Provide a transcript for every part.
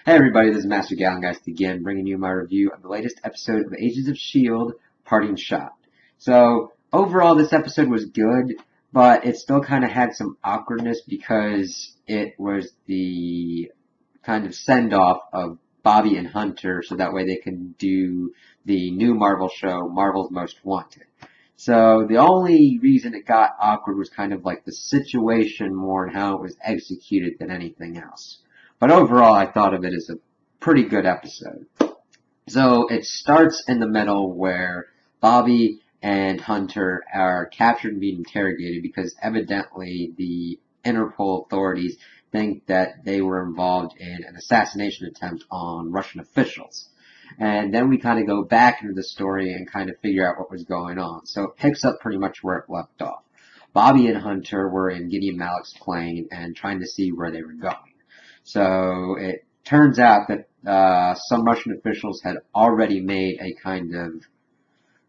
Hey everybody, this is Master Gallengeist again, bringing you my review of the latest episode of Agents of S.H.I.E.L.D. Parting Shot. So, overall this episode was good, but it still kind of had some awkwardness because it was the kind of send-off of Bobby and Hunter so that way they can do the new Marvel show, Marvel's Most Wanted. So the only reason it got awkward was kind of like the situation more and how it was executed than anything else. But overall, I thought of it as a pretty good episode. So it starts in the middle where Bobby and Hunter are captured and being interrogated because evidently the Interpol authorities think that they were involved in an assassination attempt on Russian officials. And then we kind of go back into the story and kind of figure out what was going on. So it picks up pretty much where it left off. Bobby and Hunter were in Gideon Malik's plane and trying to see where they were going. So it turns out that some Russian officials had already made a kind of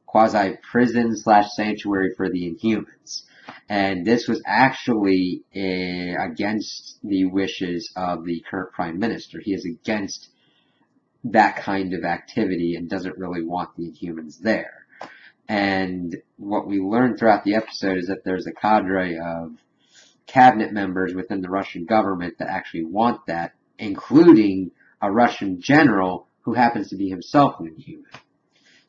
quasi-prison slash sanctuary for the Inhumans. And this was actually against the wishes of the current Prime Minister. He is against that kind of activity and doesn't really want the Inhumans there. And what we learn throughout the episode is that there's a cadre of cabinet members within the Russian government that actually want that, including a Russian general who happens to be himself an Inhuman.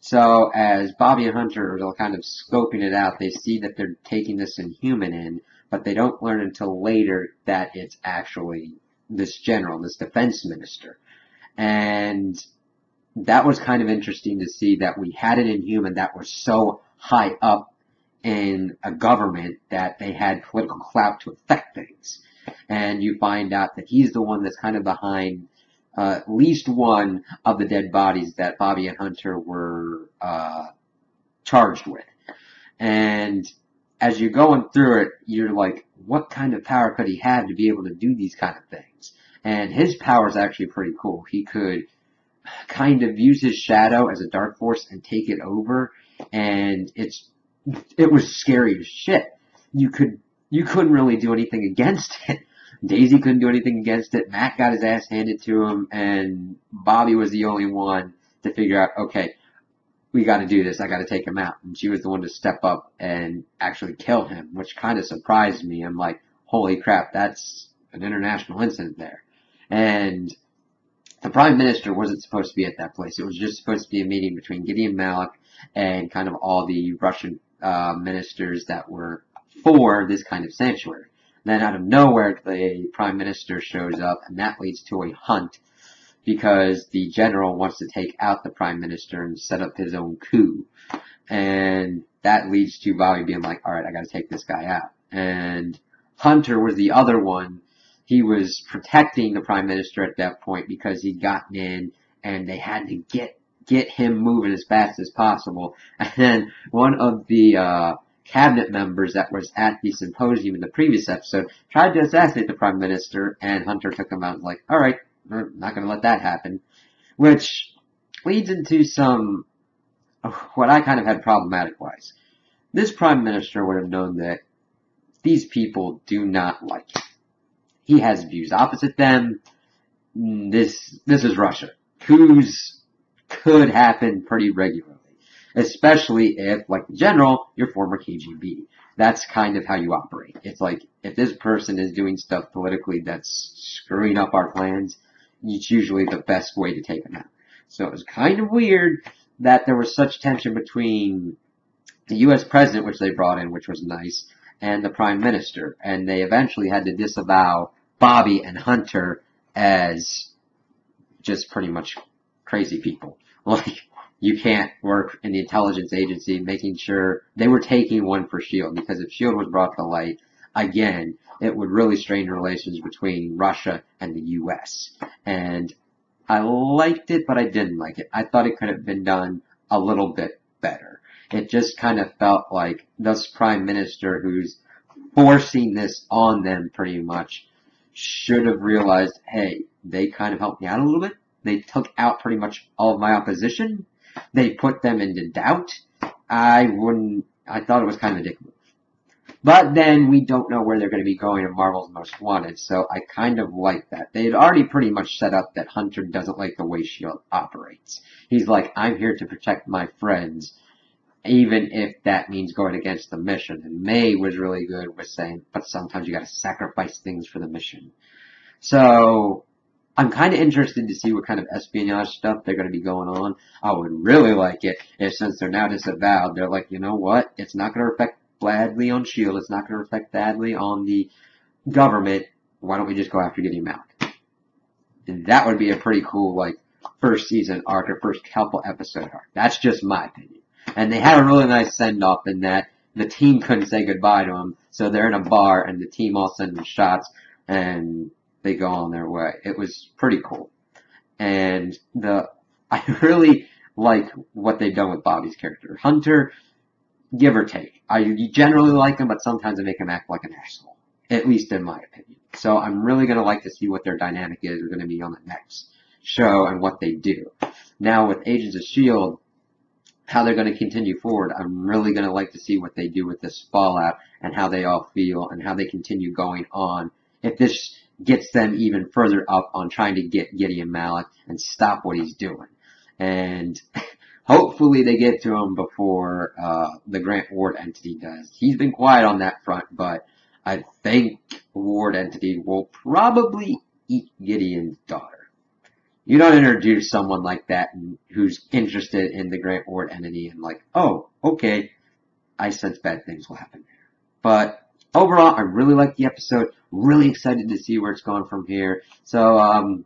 So as Bobby and Hunter are kind of scoping it out, they see that they're taking this Inhuman in, but they don't learn until later that it's actually this general, this defense minister. And that was kind of interesting to see that we had an Inhuman that was so high up in a government that they had political clout to affect things. And you find out that he's the one that's kind of behind at least one of the dead bodies that Bobby and Hunter were charged with. And as you're going through it, you're like, what kind of power could he have to be able to do these kind of things? And his power is actually pretty cool. He could kind of use his shadow as a dark force and take it over, and it was scary as shit. You couldn't really do anything against it. Daisy couldn't do anything against it. Matt got his ass handed to him, and Bobby was the only one to figure out, okay, we got to do this. I got to take him out. And she was the one to step up and actually kill him, which kind of surprised me. I'm like, holy crap, that's an international incident there. And the Prime Minister wasn't supposed to be at that place. It was just supposed to be a meeting between Gideon Malik and kind of all the Russian ministers that were for this kind of sanctuary. Then out of nowhere, the Prime Minister shows up, and that leads to a hunt because the general wants to take out the Prime Minister and set up his own coup. And that leads to Bobby being like, alright, I gotta take this guy out. And Hunter was the other one. He was protecting the Prime Minister at that point because he'd gotten in and they had to get him moving as fast as possible. And then one of the cabinet members that was at the symposium in the previous episode tried to assassinate the Prime Minister, and Hunter took him out and was like, alright, we're not going to let that happen. Which leads into some what I kind of had problematic-wise. This Prime Minister would have known that these people do not like him. He has views opposite them. This is Russia. Coups could happen pretty regularly. Especially if, like the general, you're former KGB. That's kind of how you operate. It's like, if this person is doing stuff politically that's screwing up our plans, it's usually the best way to take them out. So it was kind of weird that there was such tension between the US president, which they brought in, which was nice, and the Prime Minister. And they eventually had to disavow Bobby and Hunter as just pretty much crazy people. Like, you can't work in the intelligence agency making sure they were taking one for S.H.I.E.L.D. because if S.H.I.E.L.D. was brought to light, again, it would really strain relations between Russia and the U.S. And I liked it, but I didn't like it. I thought it could have been done a little bit better. It just kind of felt like this Prime Minister who's forcing this on them pretty much should have realized, hey, they kind of helped me out a little bit. They took out pretty much all of my opposition. They put them into doubt. I thought it was kind of a dick move. But then we don't know where they're going to be going in Marvel's Most Wanted, so I kind of like that. They had already pretty much set up that Hunter doesn't like the way S.H.I.E.L.D. operates. He's like, I'm here to protect my friends, even if that means going against the mission. And May was really good with saying, but sometimes you gotta sacrifice things for the mission. So, I'm kind of interested to see what kind of espionage stuff they're going to be going on. I would really like it if, since they're now disavowed, they're like, you know what? It's not going to affect badly on S.H.I.E.L.D. It's not going to affect badly on the government. Why don't we just go after Gideon Malik? And that would be a pretty cool, like, first season arc or first couple episode arc. That's just my opinion. And they had a really nice send-off in that the team couldn't say goodbye to him, so they're in a bar and the team all send them shots and they go on their way. It was pretty cool. And I really like what they've done with Bobby's character. Hunter, give or take. I generally like him, but sometimes they make him act like an asshole. At least in my opinion. So I'm really going to like to see what their dynamic is going to be on the next show and what they do. Now with Agents of S.H.I.E.L.D., how they're going to continue forward, I'm really going to like to see what they do with this fallout and how they all feel and how they continue going on. If this gets them even further up on trying to get Gideon Malik and stop what he's doing. And hopefully they get to him before the Grant Ward entity does. He's been quiet on that front, but I think Ward entity will probably eat Gideon's daughter. You don't introduce someone like that who's interested in the Grant Ward entity and like, oh, okay, I sense bad things will happen. But overall, I really liked the episode. Really excited to see where it's going from here. So,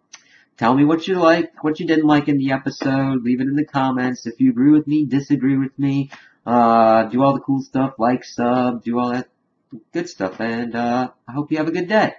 tell me what you liked, what you didn't like in the episode. Leave it in the comments. If you agree with me, disagree with me, do all the cool stuff, like, sub, do all that good stuff. And I hope you have a good day.